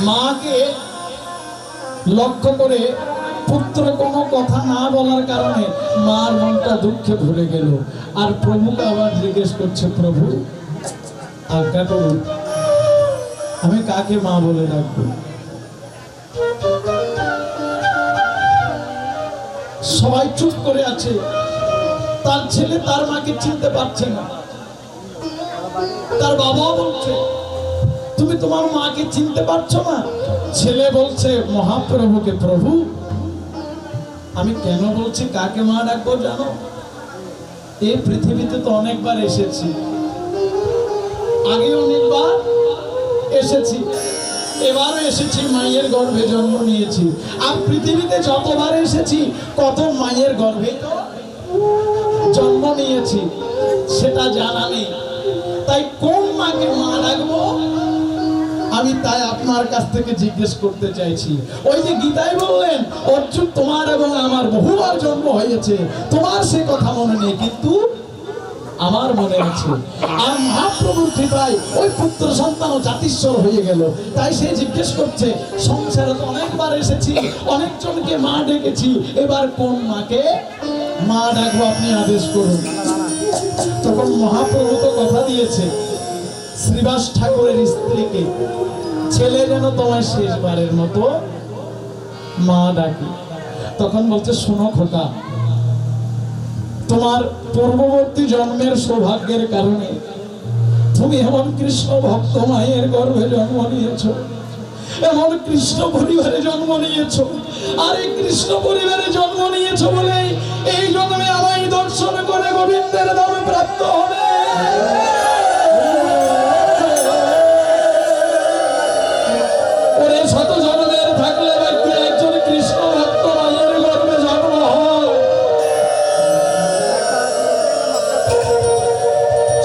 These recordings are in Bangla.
মাকে লক্ষ্য করে পুত্র কোনো কথা না বলার কারণে মার মনটা দুঃখে ভরে গেল। আর প্রভুকে আবার জিজ্ঞেস করছে, প্রভু আজ্ঞা করুন, আমি কাকে মা বলে ডাকবো? সবাই চুপ করে আছে। তার ছেলে তার মাকে চিনতে পারছে না। তার বাবা বলছে, তুমি তোমার মাকে চিনতে পারছো না? ছেলে বলছে মহাপ্রভুকে, প্রভু আমি কেন বলছি কাকে মা ডাকবো জানো? এই পৃথিবীতে তো অনেকবার এসেছি, আগে অনেকবার এসেছি, এবারও এসেছি, মায়ের গর্ভে জন্ম নিয়েছি। আর পৃথিবীতে যতবার এসেছি কত মায়ের গর্ভে জন্ম নিয়েছি সেটা জানা নেই। তাই কোন মাকে মা ডাকবো আমি তাই আপনার কাছ থেকে জিজ্ঞেস করতে চাইছি। ওই যে গীতায় বললেন, অর্জুন তোমার এবং আমার বহুবার জন্ম হয়েছে, তোমার সে কথা মনে নেই কিন্তু আমার মনে আছে। আর মহাপ্রভুর কৃপায় ওই পুত্র সন্তানও জাতিস্বর হয়ে গেল। তাই সে জিজ্ঞেস করছে, সংসারে তো অনেকবার এসেছি, অনেকজনকে মা ডেকেছি, এবার কোন মাকে মা ডাকবো আপনি আদেশ করুন। তখন মহাপ্রভু তো কথা দিয়েছে, শ্রীবাস ঠাকুরের স্ত্রীকে, ছেলে যেন তোমার শেষবারের মতো মা ডাকে। তখন বলছে, শোনো খোকা, তোমার পূর্ববর্তী জন্মের সৌভাগ্যের কারণে তুমি এমন কৃষ্ণ ভক্ত মায়ের গর্ভে জন্ম নিয়েছো, এমন কৃষ্ণ পরিবারে জন্ম নিয়েছো। আর এই কৃষ্ণ পরিবারে জন্ম নিয়েছো বলে এই জন্মে আমায় দর্শন করে গোবিন্দের ধামে প্রাপ্ত হবে। শত জন্মের থাকলে ভাগ্য একজন কৃষ্ণ ভক্ত মায়ের গর্ভে জন্ম হয়।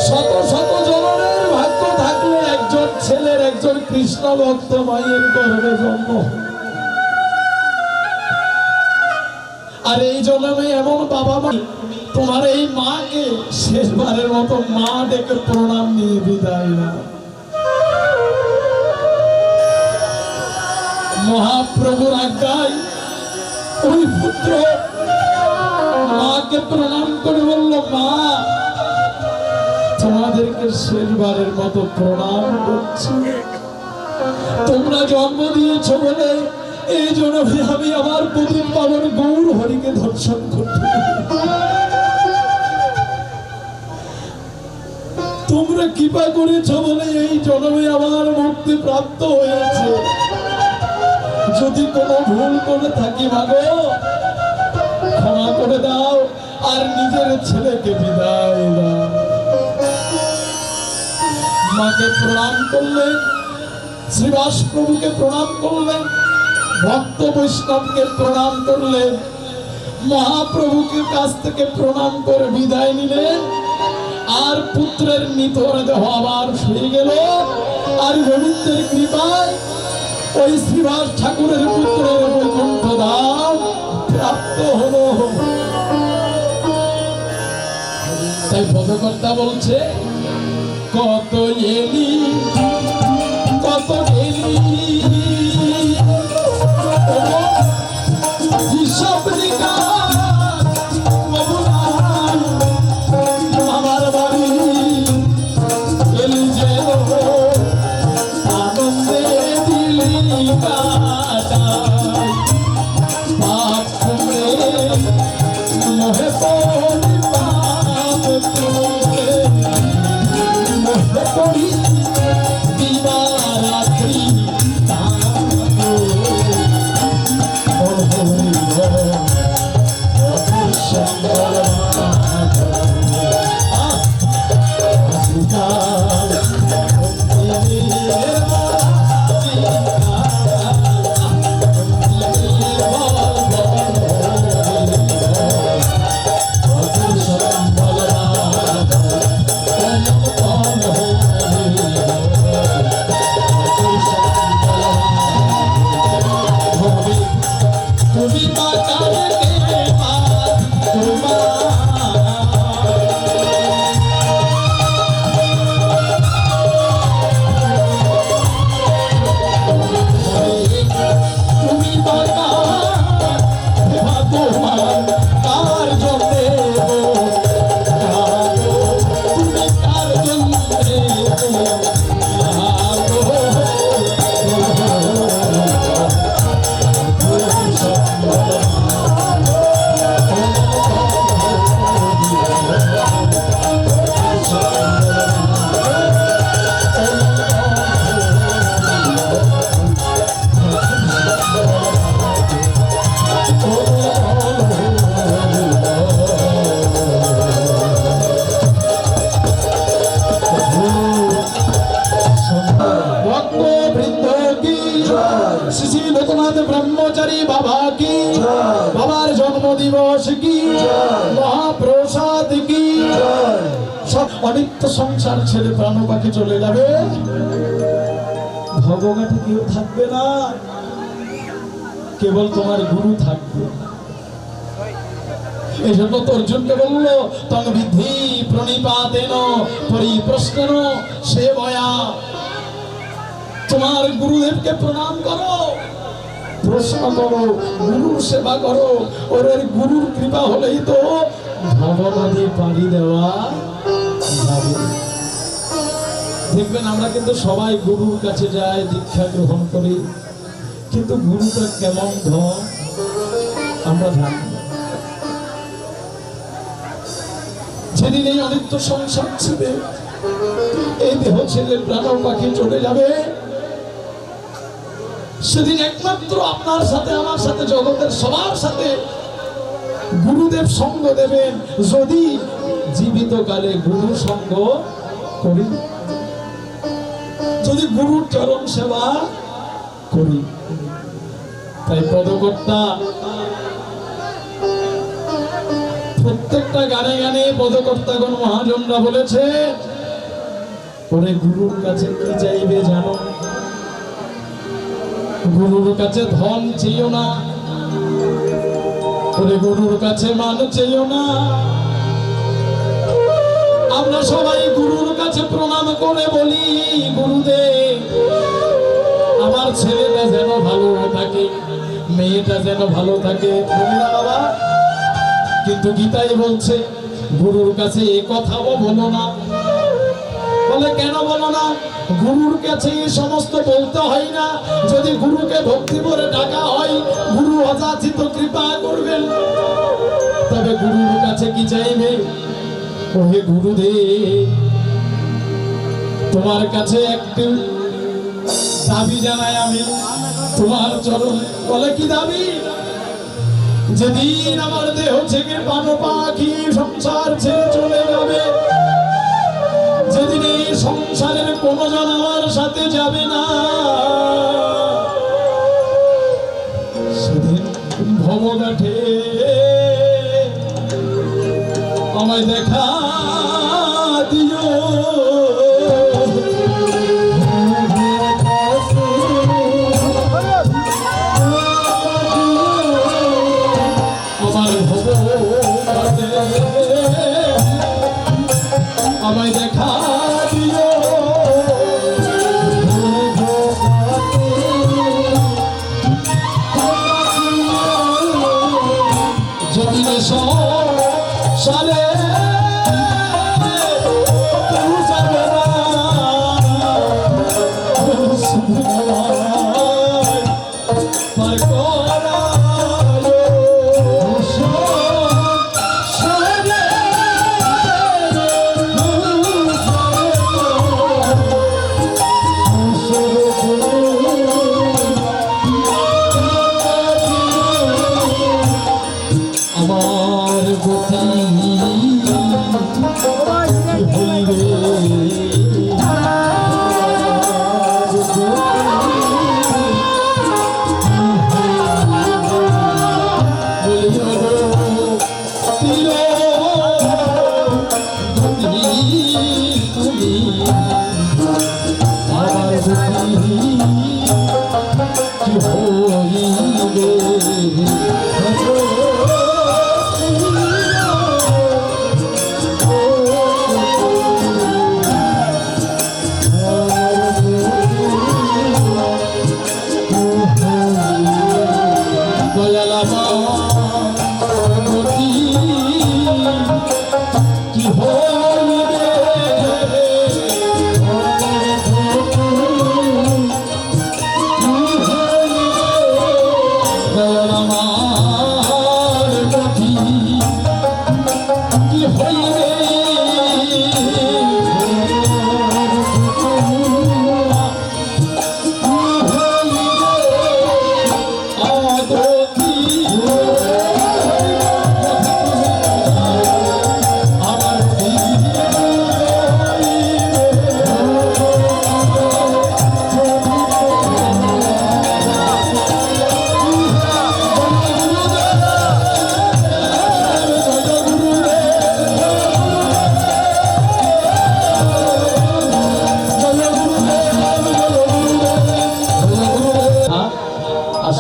শত শত জন্মের ভাগ্য থাকলে একজন ছেলের, একজন কৃষ্ণ ভক্ত মায়ের গর্ভে জন্ম। আর এই জন্মে এমন বাবা মা তোমার এই মাকে শেষবারের মতো মা ডেকে প্রণাম নিয়ে বিদায় না। মহাপ্রভুর আজ্ঞায় ওই পুত্র মাকে প্রণাম করে বলল, মা তোমাদেরকে শেষবারের মতো প্রণাম করছি। তোমরা জন্ম দিয়েছ বলে এই জন্য আমি আমার পবিত্র পাবন গৌর হরিকে দর্শন করতে, তোমরা কৃপা করেছ বলে এই জন্মে আমার মুক্তি প্রাপ্ত হয়েছে। যদি কোনো ভুল করে থাকি মাগো ক্ষমা করে দাও, আর নিজের ছেলেকে বিদায় দাও। মাকে প্রণাম করলেন, শ্রীবাস প্রভুকে প্রণাম করলেন, ভক্ত বৈষ্ণবকে প্রণাম করলেন, মহাপ্রভুকে কাছ থেকে প্রণাম করে বিদায় নিলেন। আর পুত্রের নিতর দেহ আবার ফিরে গেল। আর গোবিন্দের কৃপায় ওই শ্রীবাস ঠাকুরের পুত্রের বৈকুণ্ঠ ধাম প্রাপ্ত হলো। তাই পদকর্তা বলছে, কত এলি কত এলি হিসাব আমার বাড়ি এলি যে আনন্দে দিলি কাটাই পাপ করে মোহে পড়ি পাপ করে মোহে পড়ি দিবারাত্রি গোবিন্দ কি, শ্রী শ্রী লোকনাথ ব্রহ্মচারী বাবা কি, বাবার জন্মদিবস কি, মহাপ্রসাদ কি। সব অনিত্য সংসার ছেড়ে প্রাণ পাখি চলে যাবে, ভগবানটি কেউ থাকবে না, কেবল তোমার গুরু থাকবে। এই জন্য তো অর্জুনকে বললো তং বিদ্ধি প্রণিপাতেন পরিপ্রশ্নেন সেবয়া, তোমার গুরুদেবকে প্রণাম করো, প্রশ্ন করো, গুরুর সেবা করো। ওর গুরুর কৃপা হলেই তো ভবনদী পাড়ি দেওয়া যাবে। দেখবেন আমরা কিন্তু সবাই গুরুর কাছে যাই, দীক্ষা গ্রহণ করি, কিন্তু গুরুটা কেমন ধন আমরা জানি না। যেদিন এই অনিত্য সংসার ছেড়ে এই দেহ ছেড়ে প্রাণ পাখি চলে যাবে, সেদিন একমাত্র আপনার সাথে আমার সাথে জগতের সবার সাথে গুরুদেব সঙ্গ দেবেন, যদি জীবিত কালে গুরু সঙ্গ করি, যদি গুরুর চরণ সেবা করি। তাই পদকর্তা প্রত্যেকটা গানে গানে পদকর্তাগণ মহাজনরা বলেছে, ওরে গুরুর কাছে কি চাইবে জানো, গুরুর কাছে ধন চেয়েও না, ওরে গুরুর কাছে মান চেয়েও না। আমরা সবাই গুরুর কাছে প্রণাম করে বলি, গুরুদেব আমার ছেলেটা যেন ভালো থাকে, মেয়েটা যেন ভালো থাকে, বলি না বাবা? কিন্তু গীতাই বলছে গুরুর কাছে এ কথাও বলো না। বলে কেন বলো না? গুরুর কাছে এই সমস্ত বলতে হয় না, যদি গুরুকে ভক্তি করে ডাকা হয় গুরু অযাচিত কৃপা করবেন। তবে গুরুর কাছে কি চাইবে? ওহে গুরুদেব তোমার কাছে একটু দাবি জানাই আমি তোমার চরণে। বলে কি দাবি? যেদিন আমার দেহ থেকে প্রাণ পাখি সংসার ছেড়ে চলে যাবে, যেদিন এই সংসারের কোনো জন আমার সাথে যাবে না, সেদিন ভবঘাটে আমায় দেখা দিও। আমার ভবঘাটে আমায় দেখা দিও।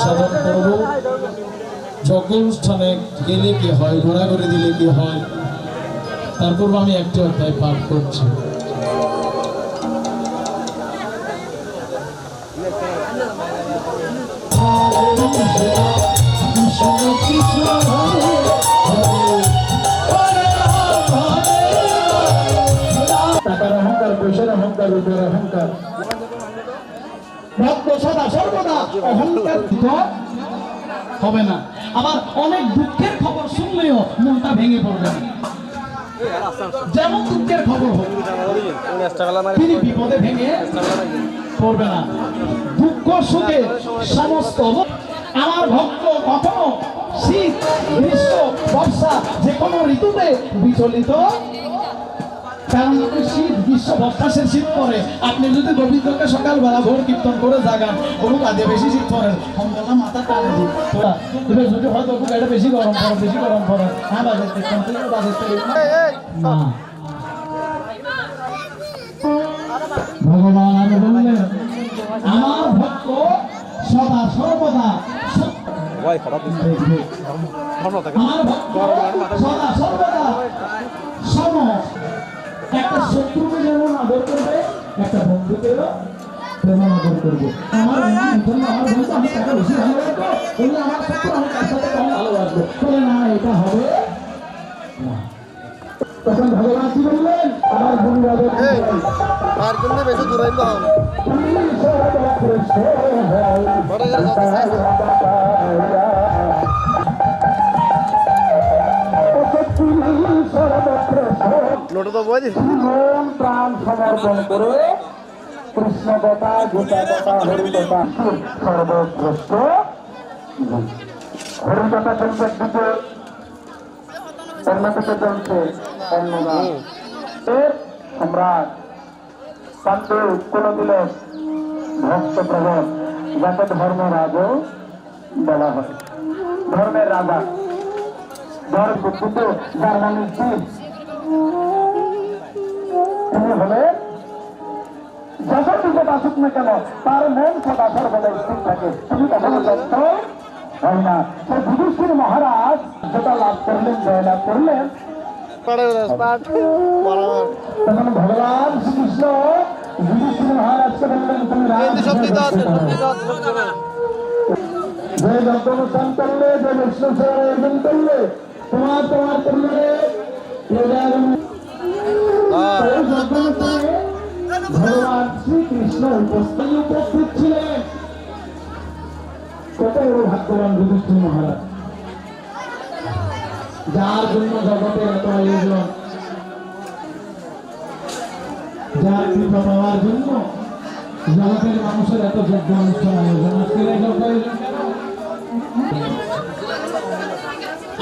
সাধন করবো। যজ্ঞ অনুষ্ঠানে গেলে কি হয়, ঘোরাঘুরি দিলে কি হয়, তারপর আমি একটি অধ্যায় পাঠ করছি। টাকার অহংকার, পয়সার অহংকার, রূপের অহংকার, ভক্ত সদা সর্বদা অহংকার হবে না। আবার অনেক দুঃখের খবর শুনলেও মনটা ভেঙে পড়বে না। যেমন দুঃখের খবর হোক, তিনি বিপদে ভেঙে পড়বে না। দুঃখ সুখে সমস্ত আমার ভক্ত কখনো শীত, গ্রীষ্ম, বর্ষা যে কোনো ঋতুতে বিচলিত, কারণ শীত, গ্রীষ্ম, বর্ষা সে শীত করে। আপনি যদি গোবিন্দকে সকালবেলা ভোর কীর্তন করে জাগান, ওরু কাঁদে বেশি শীত করেন, সন্ধ্যা মাথা টানে দিই তোরা যদি হয়তো এটা বেশি গরম করো, বেশি গরম করো, হ্যাঁ বাজেট না। ভগবান আমি বললেন আমার ভক্ত সদা সর্বদা আমার ভক্ত সদা সর্বদা সম। একটা শত্রুকে যেমন আদর করবে, একটা বন্ধুকেও তেমন আদর করবে। আমার বন্ধু আমি তাকে বেশি ভালোবাসবো, বললে আমার শত্রু আমি তার সাথে কম ভালোবাসবো, বলে না এটা হবে না। তখন ভগবান কি বললেন, আমার বন্ধু আর জন্য বেশি দূরাইল নোটা তো বই প্রাণ সমর্পণ করে কৃষ্ণ কথা, গীতা কথা, হরি কথা সর্বশ্রেষ্ঠ হরি কথা চলছে দিকে অন্যদিকে চলছে অন্যগান। সম্রাট পাণ্ডু কুলদিলে ভক্ত প্রবল, যাকে ধর্মরাজও বলা হয়। ধর্মের রাজা, ধর্ম বুদ্ধিতে যার নামে শিব, তিনি হলে যত বিপদ আসুক না কেন তার মন সদা সর্বদা স্থির থাকে, তিনি কখনো ব্যস্ত হয় না। সেই যুধিষ্ঠির মহারাজ যেটা লাভ করলেন, জয় লাভ করলেন, তখন ভগবান শ্রীকৃষ্ণ যুধিষ্ঠির মহারাজকে বললেন, তুমি যে যজ্ঞ অনুষ্ঠান করলে, যে বৈষ্ণব সেবার আয়োজন করলে, তোমার পরিবারে ভগবান শ্রীকৃষ্ণ উপস্থিত ছিলেন। কত বড় ভাগ্যবান যুধিষ্ঠির মহারাজ, যার জন্য জগতের এত আয়োজন, যার কৃপা পাওয়ার জন্য জগতের মানুষের এত যজ্ঞ অনুষ্ঠান আয়োজন। আজকের এই যজ্ঞ আয়োজন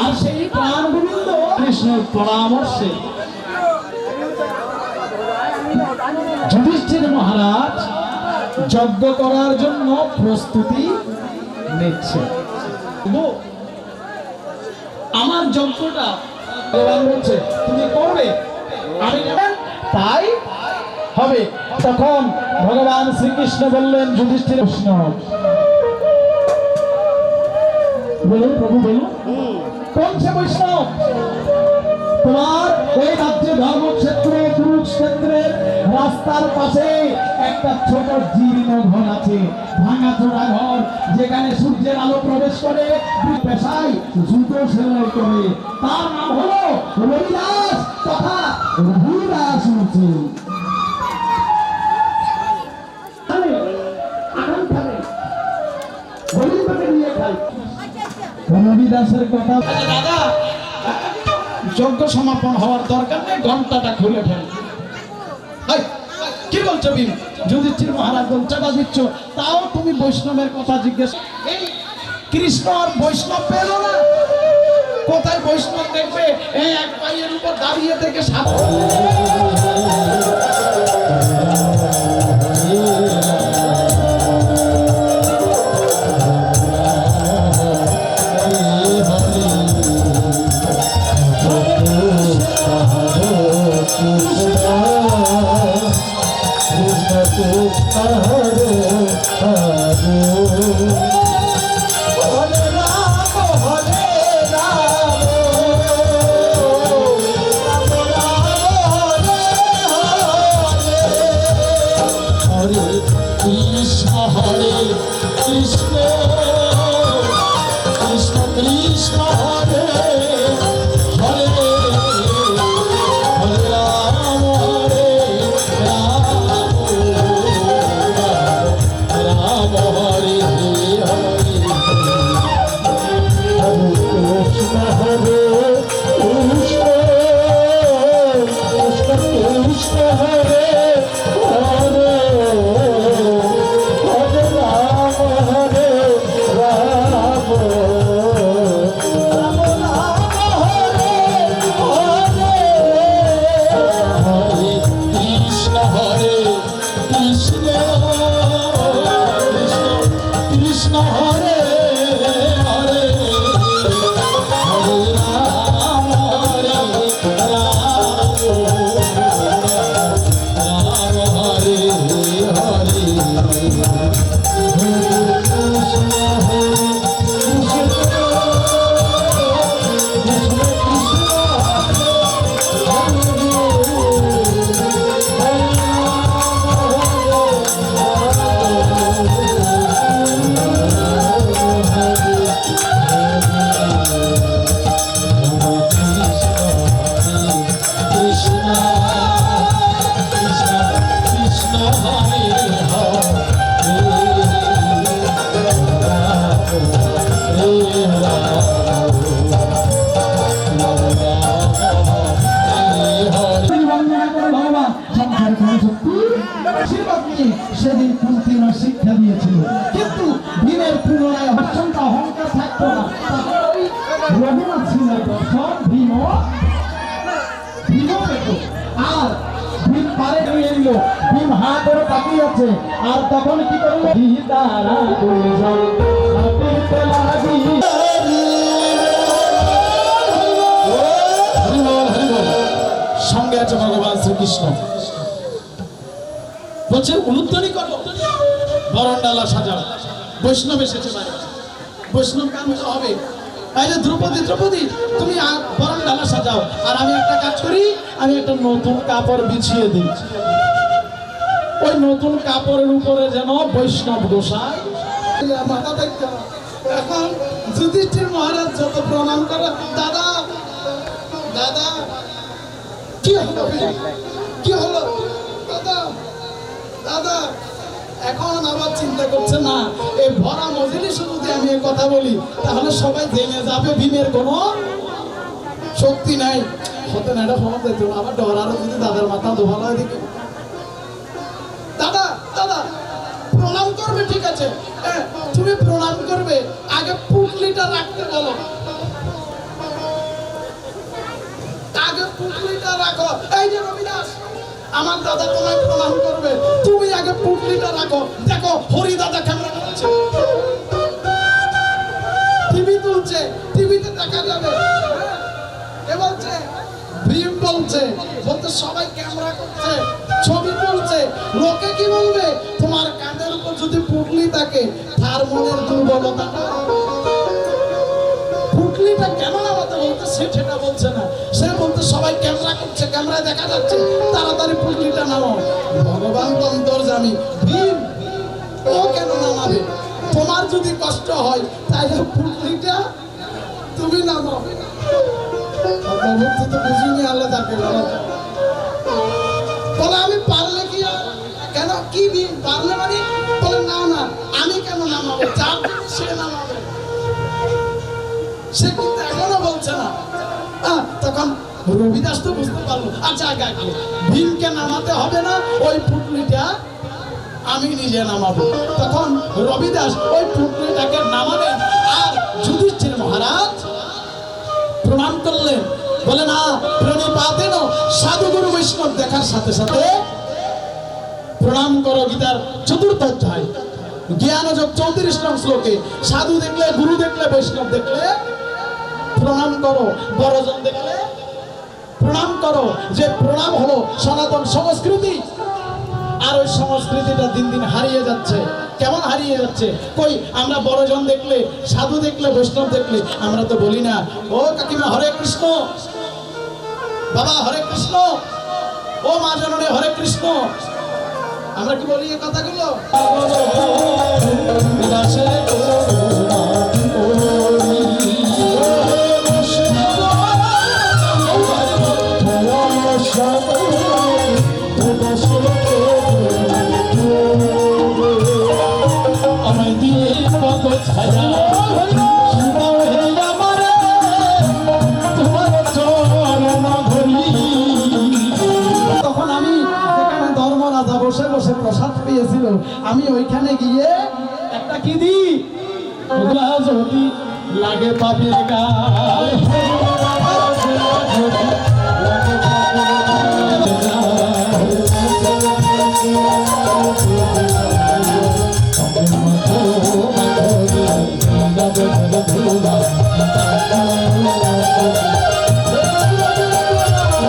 আর সেই প্রাণ গোবিন্দ কৃষ্ণের পরামর্শে যুধিষ্ঠির মহারাজ যজ্ঞ করার জন্য প্রস্তুতি নিচ্ছে। আমার যজ্ঞটা ভগবান বলছে তুমি করবে, আমি তাই হবে। তখন ভগবান শ্রীকৃষ্ণ বললেন যুধিষ্ঠির, কৃষ্ণ বলুন প্রভু বলুন কোন সে বৈষ্ণব? তোমার ওই রাজ্যে ধর্মক্ষেত্রে, কুরুক্ষেত্রের রাস্তার পাশে একটা ছোট জীর্ণ ঘর আছে, ভাঙা চোরা ঘর, যেখানে সূর্যের আলো প্রবেশ করে, পেশায় জুতো সেলাই করে, তার নাম হলো রবিদাস তথা রঘুদাস মুখী। রবিদাসের কথা দাদা, যজ্ঞ সমাপন হওয়ার দরকার নেই, ঘন্টাটা খুলে ফেল। কি বলছো বিন? যুধিষ্ঠির মহারাজ ঘন্টাটা দিচ্ছ, তাও তুমি বৈষ্ণবের কথা জিজ্ঞেস। এই কৃষ্ণ আর বৈষ্ণব পেল না, কোথায় বৈষ্ণব দেখবে এক পায়ের উপর দাঁড়িয়ে থেকে সাপ। হরে কৃষ্ণ কৃষ্ণ কৃষ্ণ হরে হরে হরে রাম রাম হরে হরে কৃষ্ণ হরে কৃষ্ণ কৃষ্ণ কৃষ্ণ হরে হরে হরে রাম হরে রাম রাম রাম হরে হরে হরে কৃষ্ণ হরে কৃষ্ণ কৃষ্ণ কৃষ্ণ হরে হরে হরে রাম রাম হরে হরে কৃষ্ণ হরে কৃষ্ণ কৃষ্ণ কৃষ্ণ কৃষ্ণ হরে সেদিন কুন্তিরা শিক্ষা দিয়েছিল, কিন্তু ভীমের পুনরায় অত্যন্ত অহংকার থাকতো না। ওই রঘুনাথ সিংহের দর্শন ভীম পেত, আর ভীম পারে নিয়ে নিল। ভীম হা করে তাকিয়ে আছে, আর তখন কি করলো? তারা সঙ্গে আছে ভগবান শ্রীকৃষ্ণ। বলছে উলুধ্বনি করো, বরণডালা সাজাও, বৈষ্ণব এসেছে বাইরে, বৈষ্ণব কাম হবে। এই যে দ্রৌপদী, দ্রৌপদী তুমি বরণডালা সাজাও, আর আমি একটা কাজ করি, আমি একটা নতুন কাপড় বিছিয়ে দিই। ওই নতুন কাপড়ের উপরে যেন বৈষ্ণব গোসাই মাথা দেখতে হবে। এখন যুধিষ্ঠির মহারাজ যত প্রণাম করে, দাদা দাদা কি হলো, কি হলো দাদা দাদা, এখন আবার চিন্তা করছে না এই ভরা মজলিসে যদি আমি এই কথা বলি তাহলে সবাই জেনে যাবে ভীমের কোনো শক্তি নাই। হতে না, এটা ফোন দিত আবার ডরারও যদি দাদার মাথা দোভালো হয় দিকে। দাদা দাদা প্রণাম করবে, ঠিক আছে, হ্যাঁ তুমি প্রণাম করবে, আগে পুটলিটা রাখতে বলো, আগে পুটলিটা রাখো। এই যে রবিদাস, আমার দাদা তোমায় প্রণাম করবে, তুমি আগে পুটলিটা রাখো। দেখো হরি দাদা ক্যামেরা করছে, টিভি তুলছে, টিভিতে দেখা যাবে। এ বলছে, ভীম বলছে, বলতে সবাই ক্যামেরা করছে, ছবি তুলছে, লোকে কি বলবে? তোমার কাঁধের উপর যদি পুটলি থাকে, তার মনের দুর্বলতাটা, পুটলিটা কেন নামাতে বলতে সে সেটা বলছে না, সে বলতে সবাই ক্যামেরা করছে, ক্যামেরায় দেখা যাচ্ছে, তাড়াতাড়ি পুটলিটা নামাও। ভগবান তো অন্তর্যামী, ভীম ও কেন নামাবে? তোমার যদি কষ্ট হয় তাহলে পুটলিটা তুমি নামাও। তো বুঝিনি আল্লাহ তাকে বলে, আমি পারলে কি কেন, কি ভীম পারলে মানে? বলে না না, আমি কেন নামাবো, যার সে নামাবে। সে কিন্তু এখনো বলছে না। তখন রবিদাস তো বুঝতে পারলো, আচ্ছা আগে ভীমকে নামাতে হবে না, ওই পুটলিটা আমি নিজে নামাবো। তখন রবিদাস ওই পুটলিটাকে নামালেন, আর যুধিষ্ঠির মহারাজ প্রণাম করলেন। বলে না, প্রণিপাতেন সাধু গুরু বৈষ্ণব দেখার সাথে সাথে প্রণাম করো। গীতার 4th অধ্যায় জ্ঞানযোগ 34 নং শ্লোকে, সাধু দেখলে, গুরু দেখলে, বৈষ্ণব দেখলে প্রণাম করো, বড়জন দেখলে প্রণাম করো। যে প্রণাম হলো সনাতন সংস্কৃতি, আর ওই সংস্কৃতিটা দিন দিন হারিয়ে যাচ্ছে। কেমন হারিয়ে যাচ্ছে? কই আমরা বড়জন দেখলে, সাধু দেখলে, বৈষ্ণব দেখলে আমরা তো বলি না, ও কাকিমা হরে কৃষ্ণ, বাবা হরে কৃষ্ণ, ও মা জননী হরে কৃষ্ণ। আমরা কি বলি এই কথাগুলো? দাসের করুণা ওরি, আমায় দিয়ে কত ছায়া তখন আমি যেখানে ধর্মরাজা বসে বসে প্রসাদ পেয়েছিল, আমি ওইখানে গিয়ে একটা কি দি যদি লাগে পাপের গায়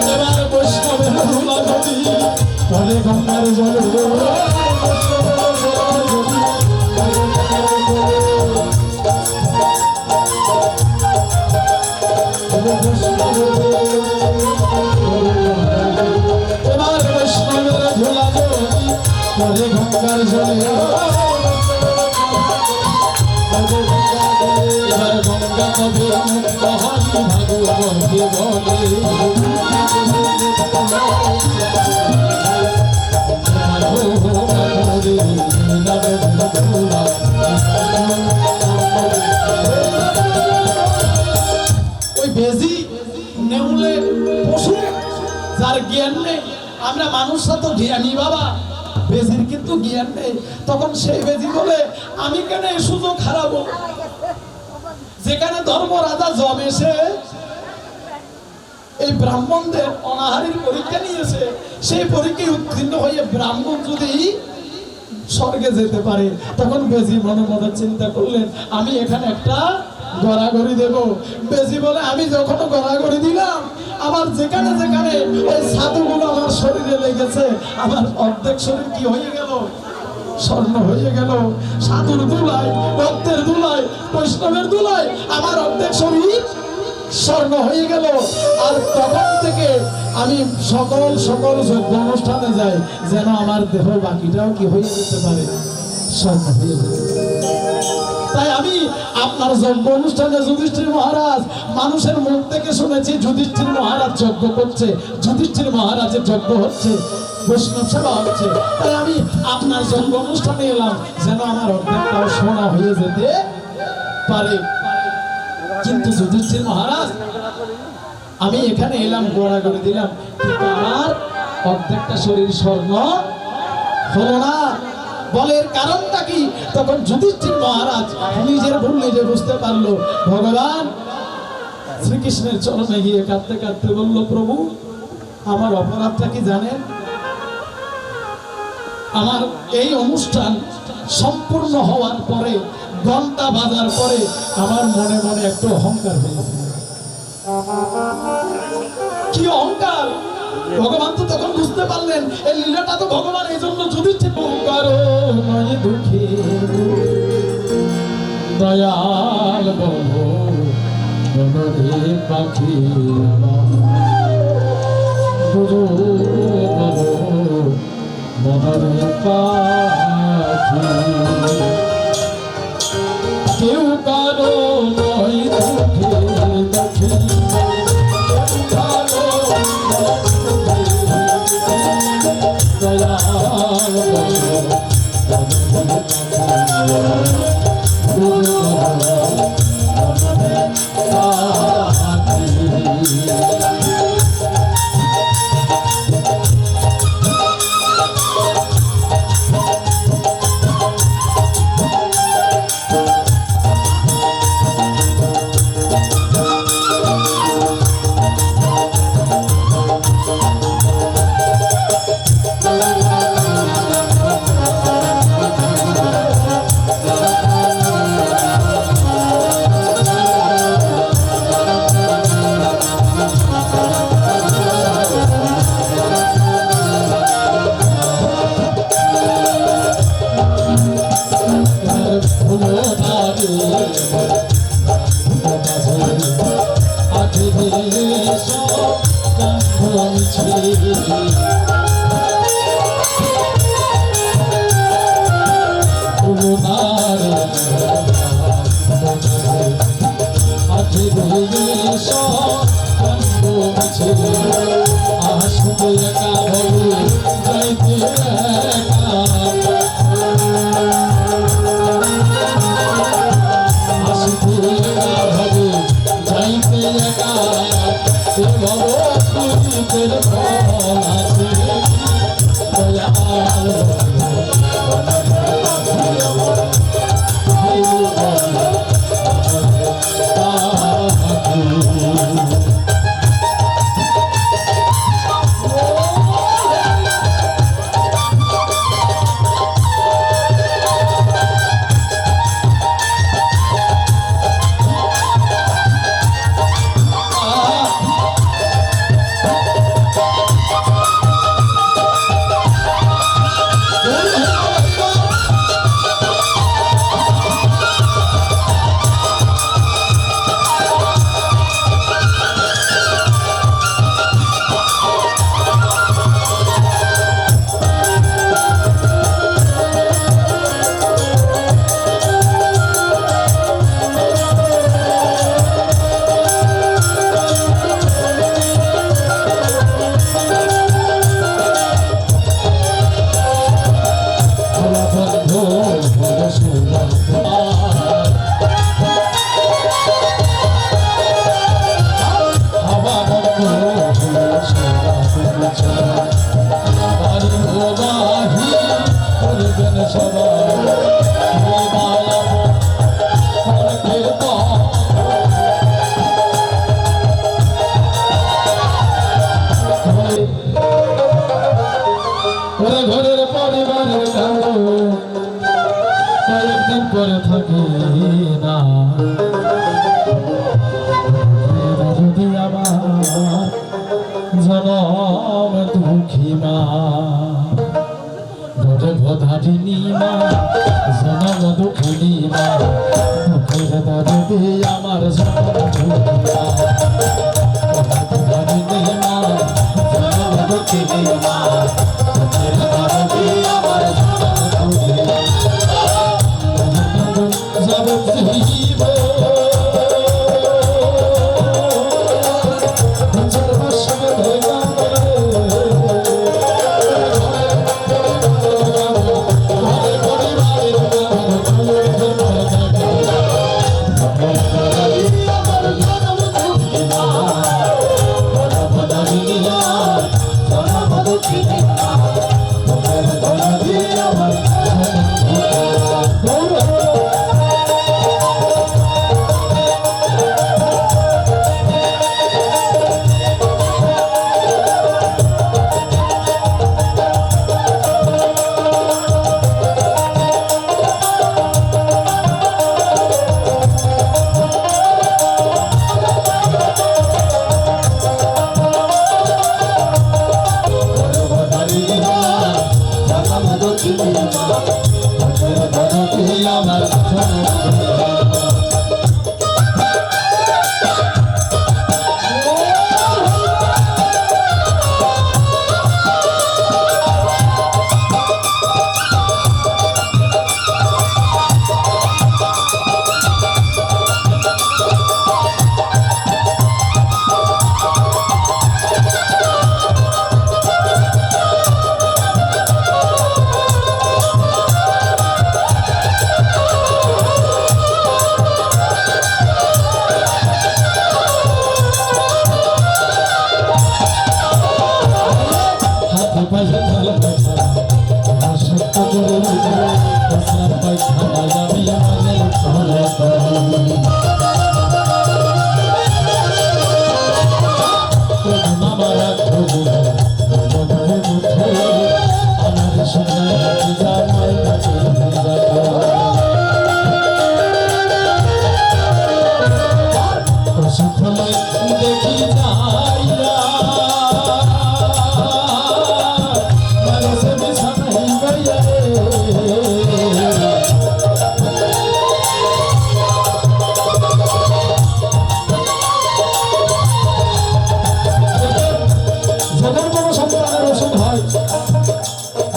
এবার বৈষ্ণবের ধুলা যদি পরে গঙ্গার জলে এবার বৈষ্ণবের ধুলা যদি পরে গঙ্গার জলে এবার গঙ্গা কবে মুক্ত হয় ভাগবতী বলে ওই বেজি নেউলে পশু যার জ্ঞান নেই, আমরা মানুষরা তো জ্ঞানী বাবা, বেজির কিন্তু জ্ঞান নেই। তখন সেই বেজি বলে আমি কেন এই সুযোগ হারাবো? যেখানে ধর্মরাজা জমেছে এই ব্রাহ্মণদের অনাহারের পরীক্ষা নিয়েছে, সেই পরীক্ষায় উত্তীর্ণ হয়ে ব্রাহ্মণ যদি স্বর্গে যেতে পারে, তখন বেজি মনে মনে চিন্তা করলেন আমি এখানে একটা গড়াগড়ি দেব। বেজি বলে আমি যখন গড়াগড়ি দিলাম, আমার যেখানে যেখানে ওই ছাতুগুলো আমার শরীরে লেগেছে, আমার অর্ধেক শরীর কি হয়ে গেল? স্বর্ণ হয়ে গেল। সাধুর দুলায়, ভক্তের দুলায়, বৈষ্ণবের দুলায় আমার অর্ধেক শরীর স্বর্ণ হয়ে গেল। আর তখন থেকে আমি সকল যজ্ঞ অনুষ্ঠানে যাই, যেন আমার দেহ বাকিটাও কি হয়ে যেতে পারে, স্বর্ণ হয়ে যেতে পারে। তাই আমি আপনার যজ্ঞ অনুষ্ঠানে যুধিষ্ঠির মহারাজ, মানুষের মুখ থেকে শুনেছি যুধিষ্ঠির মহারাজ যজ্ঞ করছে, যুধিষ্ঠির মহারাজের যজ্ঞ হচ্ছে, বৈষ্ণব সেবা হচ্ছে। তাই আমি আপনার যজ্ঞ অনুষ্ঠানে এলাম, যেন আমার অর্ধেকটাও সোনা হয়ে যেতে পারে। কিন্তু যুধিষ্ঠির মহারাজ, আমি এখানে এলাম, গোড়া করে দিলাম, কিন্তু আমার অর্ধেকটা শরীর স্বর্ণ হলো না। বলে এর কারণটা কি? তখন যুধিষ্ঠির মহারাজ নিজের ভুল নিজে বুঝতে পারলো। ভগবান শ্রীকৃষ্ণের চরণে গিয়ে কাঁদতে কাঁদতে বলল, প্রভু আমার অপরাধটা কি জানেন? আমার এই অনুষ্ঠান সম্পূর্ণ হওয়ার পরে, ঘন্টা বাজার পরে আমার মনে মনে একটু অহংকার হয়েছে। কি অহংকার? ভগবান তো তখন বুঝতে পারলেন এই লীলাটা তো ভগবান এই জন্য যুধিষ্ঠির দুঃখে দয়াল বলে পাখি গুরু বলে পাখি কেউ কারো নয় দুঃখে দেখি আজে দেশ আসতে একা বলু যাইতে একা আসতে একা ভাবে যাইতে একা এ ভগবতীর ফল আছে দয়াল ঘরের পরিবারের কালো কয়েকদিন পরে থাকি না যদি আমার জনম দুঃখী মা ঘরে বোধারিনী মা জনম দুঃখিনী মা দুঃখের দরদি আমার জনম দুঃখী মা বোধারিনী মা জনম দুঃখিনী মা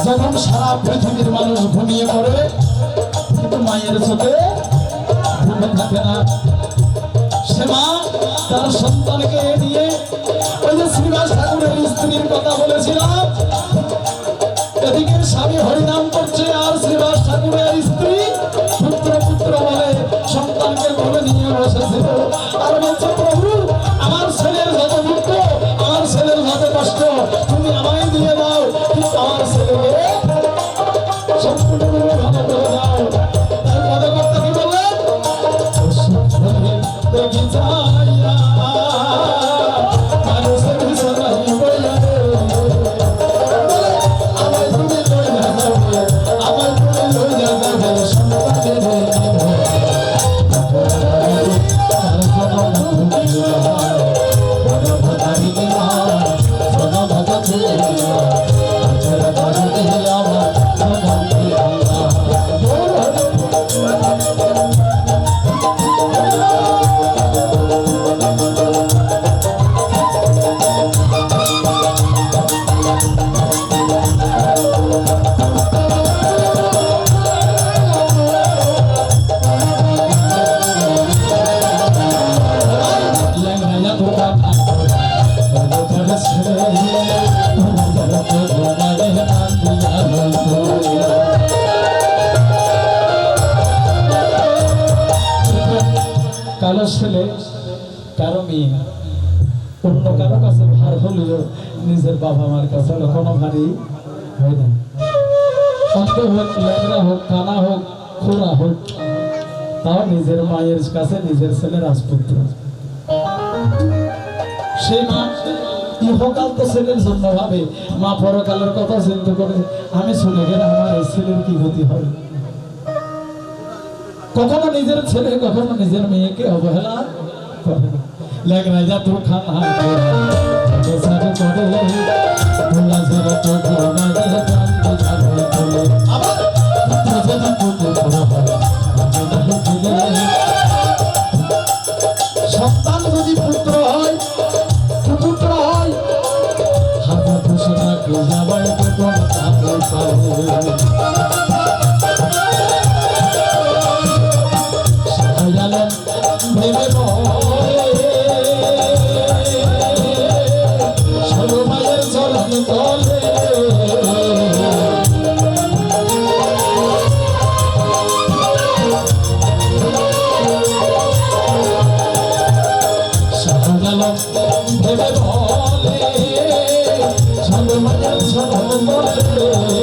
যখন সারা পৃথিবীর মানুষ ঘুমিয়ে পড়ে কিন্তু মায়ের চোখে ঘুম থাকে না। সে মা তার সন্তানকে নিয়ে ওই যে শ্রীনিবাস ঠাকুরের স্ত্রীর কথা বলেছিলাম, এদিকে স্বামী হরিনাম করছে আর শ্রীনিবাস ঠাকুরের স্ত্রী পুত্র পুত্র বলে সন্তানকে বলে নিয়ে বসেছিল আর বলছে, প্রভু আমার ছেলের যত দুঃখ, আমার ছেলের যত কষ্ট তুমি আমায় দিয়ে দাও, কিন্তু আমার ছেলেকে সম্পূর্ণরূপে ভালো করে দাও। তার পদকর্তা কি বললেন? দেখি যাইয়া মানুষের বিছানায় বইয়া রে, আমায় তুমি লইয়া যাবে, আমায় তুমি লইয়া যাবে সন্তানের কালো ছেলে কারো মেয়ে অন্য কারো কাছে ভার হলেও নিজের বাবা মার কাছে কখনো ভারী হয় না। অন্ধ হোক, ল্যাংড়া হোক, কানা হোক, খোড়া হোক, তাও নিজের মায়ের কাছে নিজের ছেলে রাজপুত্র। সেই মা ইহকাল তো ছেলের জন্য ভাবে, মা পরকালের কথা চিন্তা করে আমি চলে গেলে আমার এই ছেলের কি ক্ষতি হবে। কখনো নিজের ছেলে কখনো নিজের মেয়েকে অবহেলা করে না। লেগরা যা তো খানা করে সন্তান যদি পুত্র হয়, পুত্র হয় হাতে বসে থাকে যাবার ভেবে সর্বমায়ের চরণ তলে ভেবে বলে সর্বমায়ের চরণ তলে সকল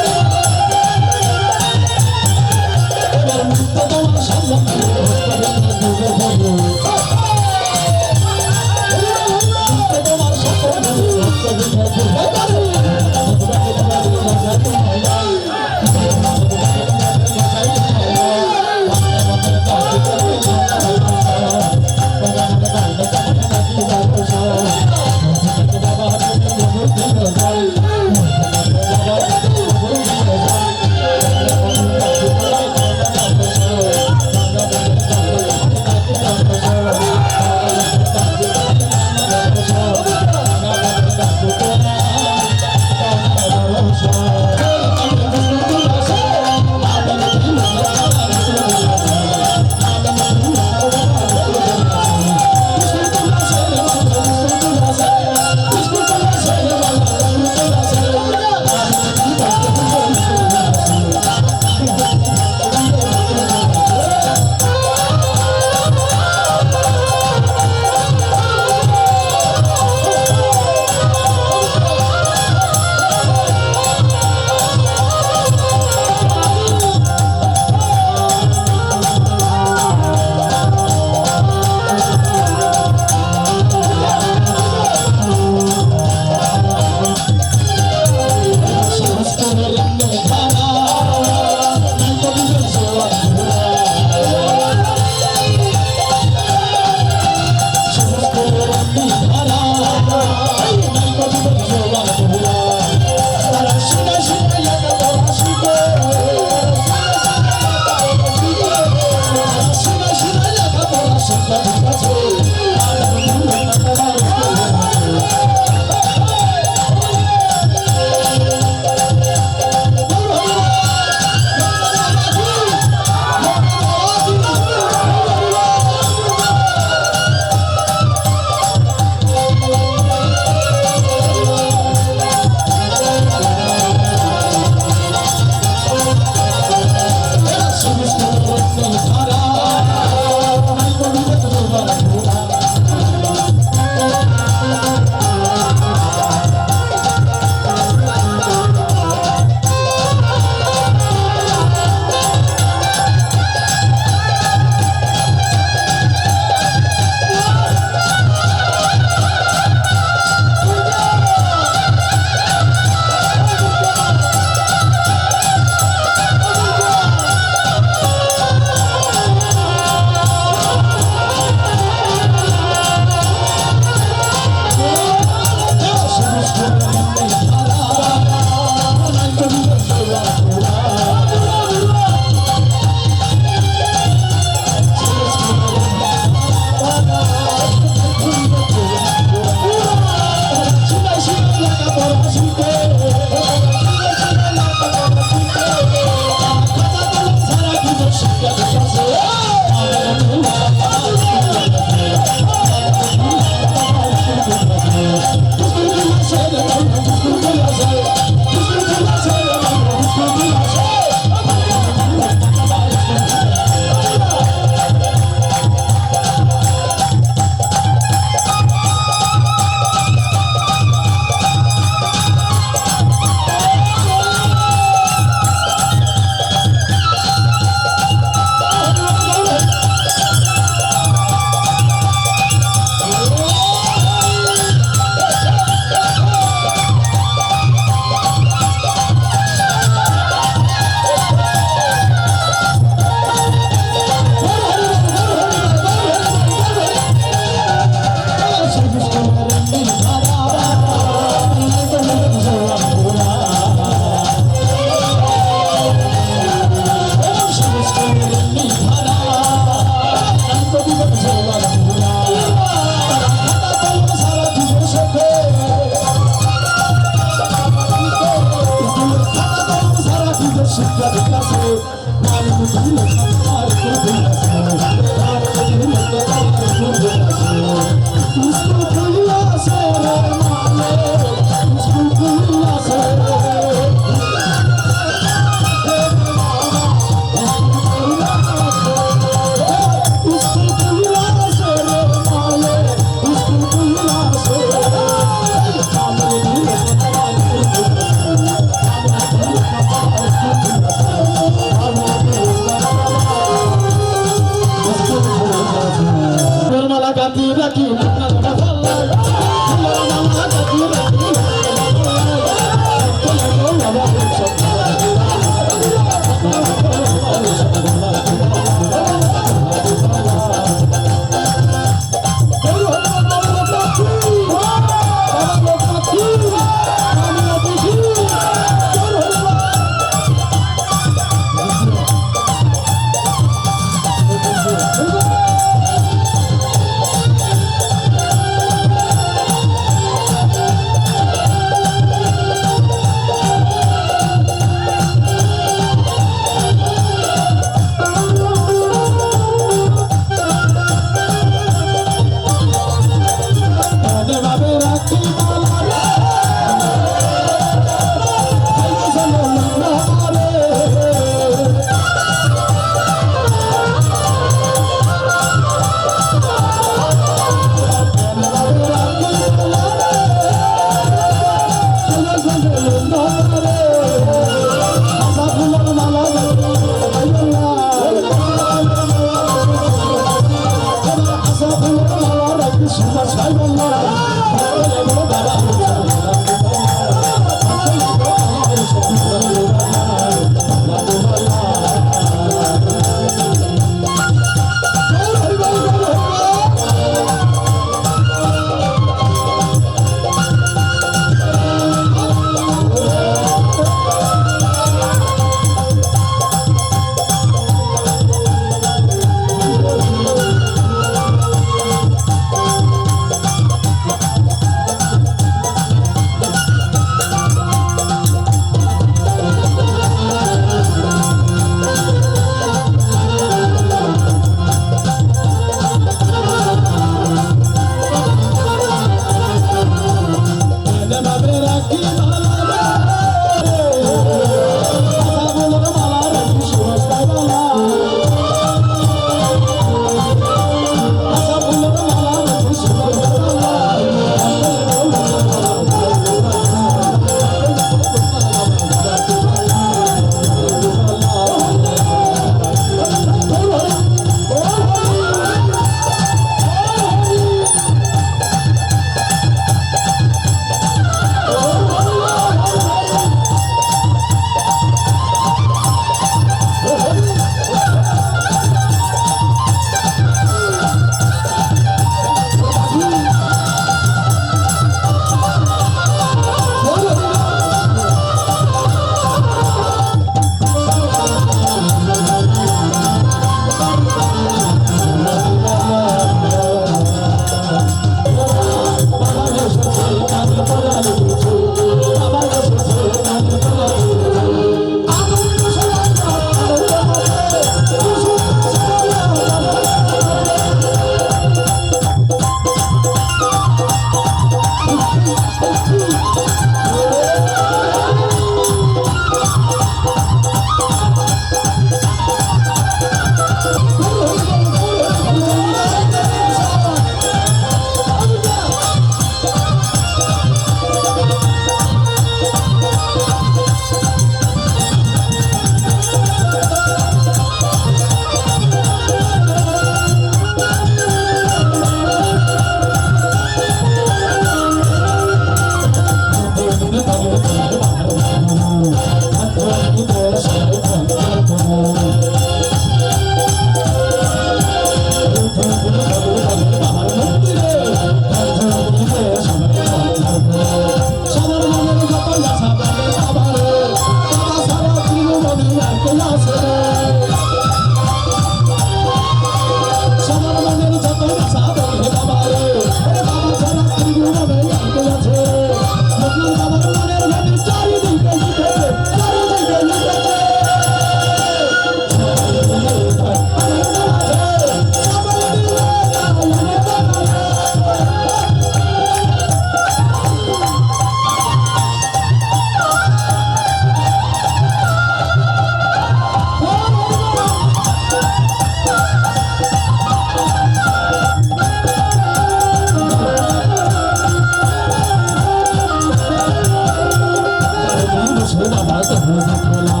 ভোগে খোলা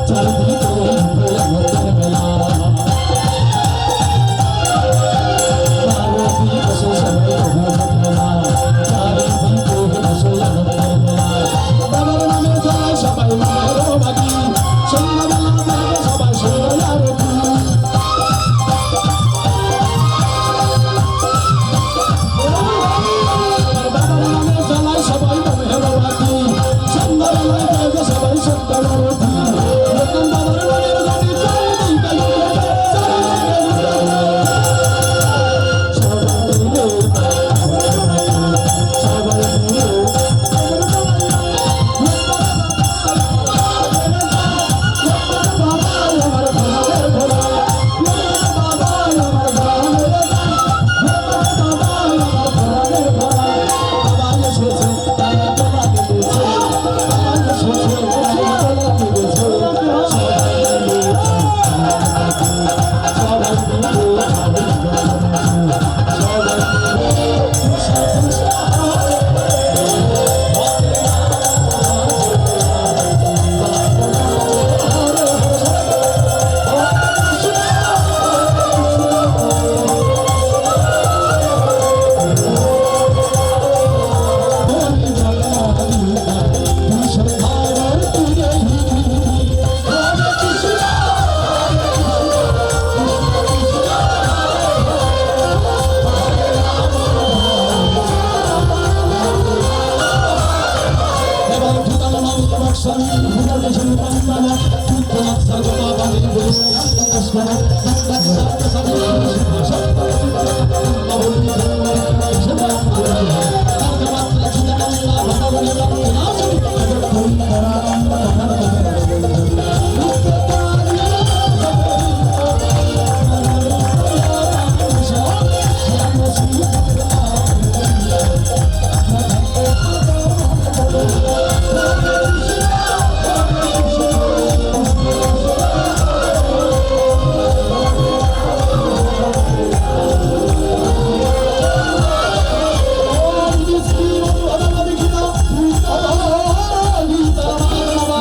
চারিদিকে ভোগের মেলা পার্বতী বসে সবাই ভোগে খোলা চারিদিকে বসে ভোগের মেলা বাবার নামে চলায় সবাই মায়ের বাকি সন্ধ্যাবেলা দেখে সবাই সবাই আরতি বাবার নামে চলায় সবাই মায়ের বাকি সন্ধ্যাবেলায় দেখে সবাই সন্ধ্যার আরতি নতুন বাবার নামের গাড়ি চারিদিকে ঘুরে, চারিদিকে ঘুরে।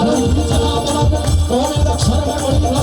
সবাই মিলে সবাই মিলে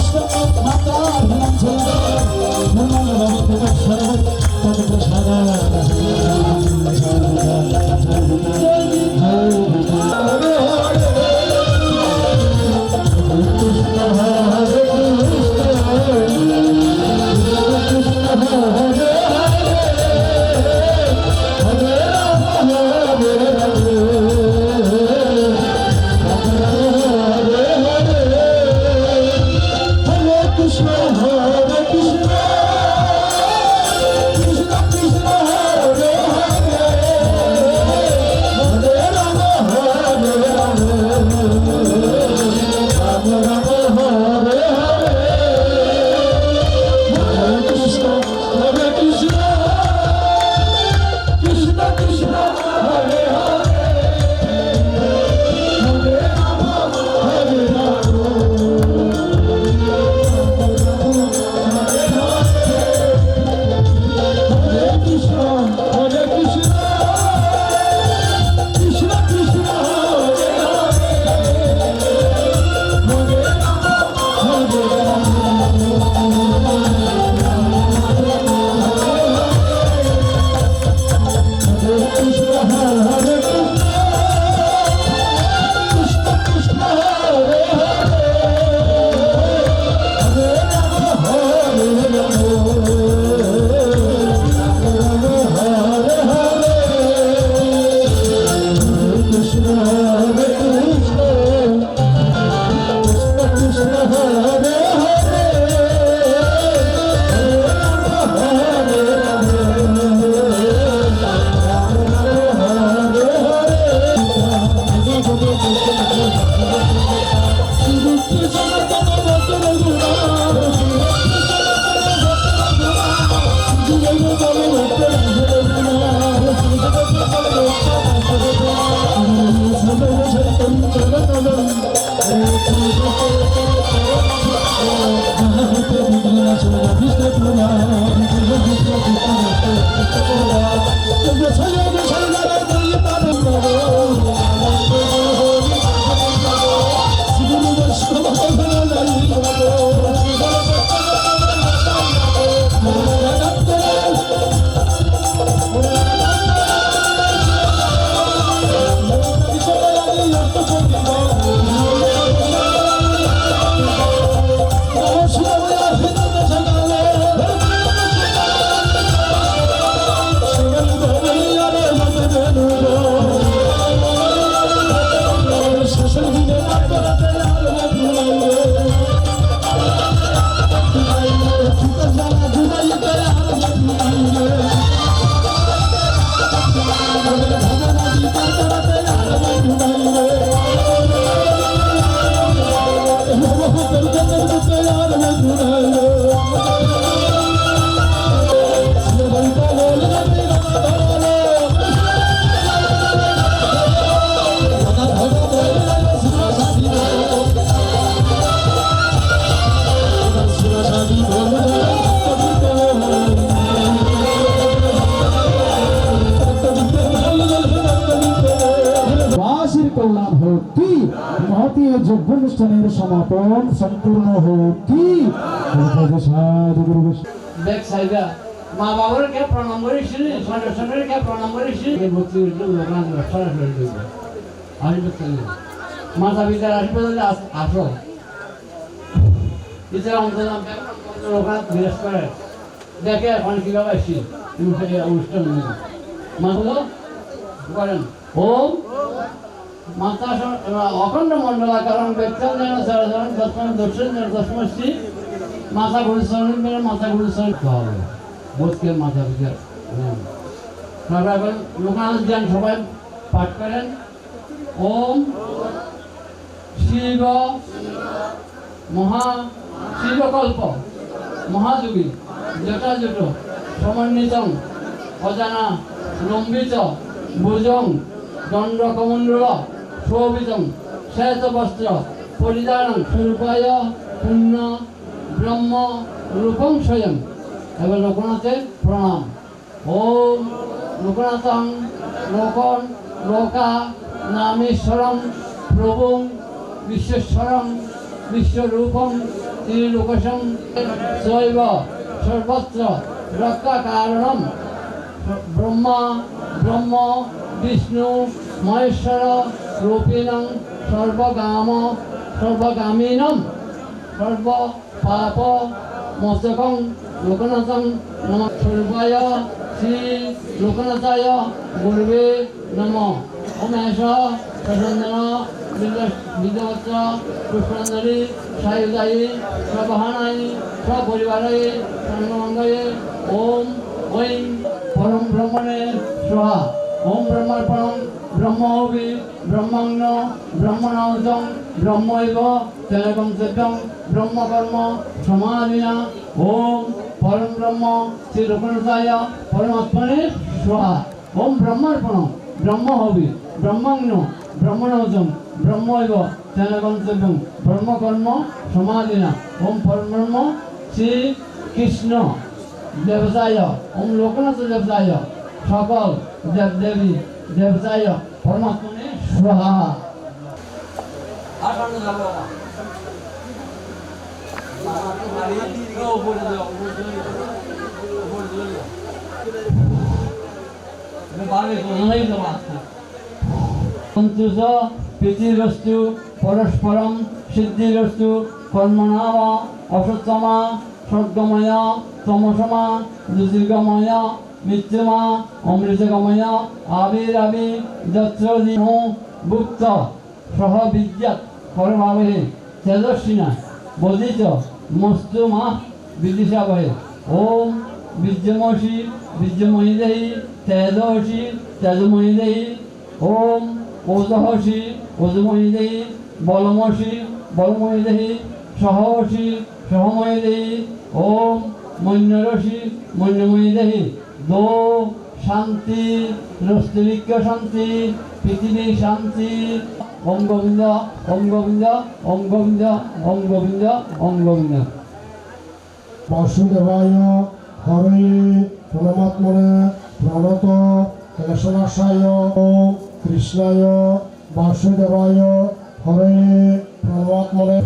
অনুষ্ঠানের সমাপন সম্পূর্ণ হোক কি সাধু গুরু ব্যাক সাইডা মা বাবার কে প্রণাম করেছিল সন্তানের কে প্রণাম করেছিল এই ভক্তি উঠলো লোকনাথ সরাসরি দিবে আমি বলতে মাতা পিতার আশীর্বাদ আসো ইচ্ছা অন্তত লোকনাথ বিরাজ করে দেখে এখন কিভাবে আসছি অনুষ্ঠান মাগুলো করেন ওম মাতা অখণ্ড মণ্ডলাকারণ ব্যক্তম যেন চরণ দর্শন দর্শন দশমশ্রী মাথা গুরুচরণ মেরে মাথা গুরুচরণ হবে বোধকে মাথা পিতার তারপর এখন লোকনাথ জ্ঞান সবাই পাঠ করেন ওম শিব শিবকল্প মহাযোগী যথাযথ সমন্বিত অজানা লম্বিত ভুজং দণ্ডকমণ্ডল শোভিত শ্বেতবস্ত্র পরিধান স্বরূপায় পুণ্য ব্রহ্ম রূপং স্বয়ং এবার লোকনাথের প্রণাম ওম লোকনাথং লোকন লোকা নামেশ্বরম প্রভুং বিশ্বেশ্বরম বিশ্বরূপম ত্রিলোকসং শৈব সর্বত্র রক্ষা কারণম ব্রহ্ম বিষ্ণু মহেশ্বর রূপিণং সর্বগামিনম সর্ব পাপ মোচকং লোকনাথং নম স্বরূপায় শ্রী লোকনাথায় গুরুবে নম ওমেশ প্রসন্দন বিদ্যবত্র পুষ্পাঞ্জলি সায়ুদায়ী স্ববাহানায়ী স্বপরিবারায় সর্বমঙ্গলে ওম ঐং পরম ব্রহ্মণে স্বাহা ওম ব্রহ্মার্পণং ব্রহ্মহবি ব্রহ্মাগ্ন ব্রহ্মণাহুতং ব্রহ্মৈব তেনকং সত্যং ব্রহ্মকর্ম সমাধিনা ওম পরম ব্রহ্ম শ্রী লোকনাথায় পরমাত্মনে স্বাহা ওম ব্রহ্মার্পণং ব্রহ্মহবি ব্রহ্মাগ্ন ব্রহ্মণাহুতং ব্রহ্মৈব তেনকং সত্যং ব্রহ্মকর্ম সমাধিনা ওম পরম ব্রহ্ম শ্রী কৃষ্ণ দেবতায় ওম লোকনাথ দেবতায় সকল দেবদেবী দেবতায় পরমাত্মনে স্বাহা আসন্ন যাব সন্তোষ প্রীতিরস্তু পরস্পরম সিদ্ধিরস্তু কর্মণা অসত্তমা স্বর্গময় তমসমা জ্যোতির্গময় মৃত্যুমা অমৃতগময় আবিরাবি যত্র ভুক্ত সহ বিদ্যাত পরমাবহে তেজস্বিনা বদিত মস্তু মা বিদিশাবহে ওম বীর্যমসি বীর্যময়ী দেহি তেজসি তেজময়ী দেহি ওম ওজহসি ওজময়ী দেহি বলমসি বলময়ী দেহি সহসি সহময়ী দেহি ওম মন্যরসি মন্যময়ী দেহি দো শান্তি রস্তরিক্য শান্তি পৃথিবী শান্তি ওম গোবিন্দ ওম গোবিন্দ ওম গোবিন্দ ওম গোবিন্দ ওম গোবিন্দ বাসুদেবায় হরে পরমাত্মনে প্রণত কেশবাসায় কৃষ্ণায় বাসুদেবায় হরে পরমাত্মনে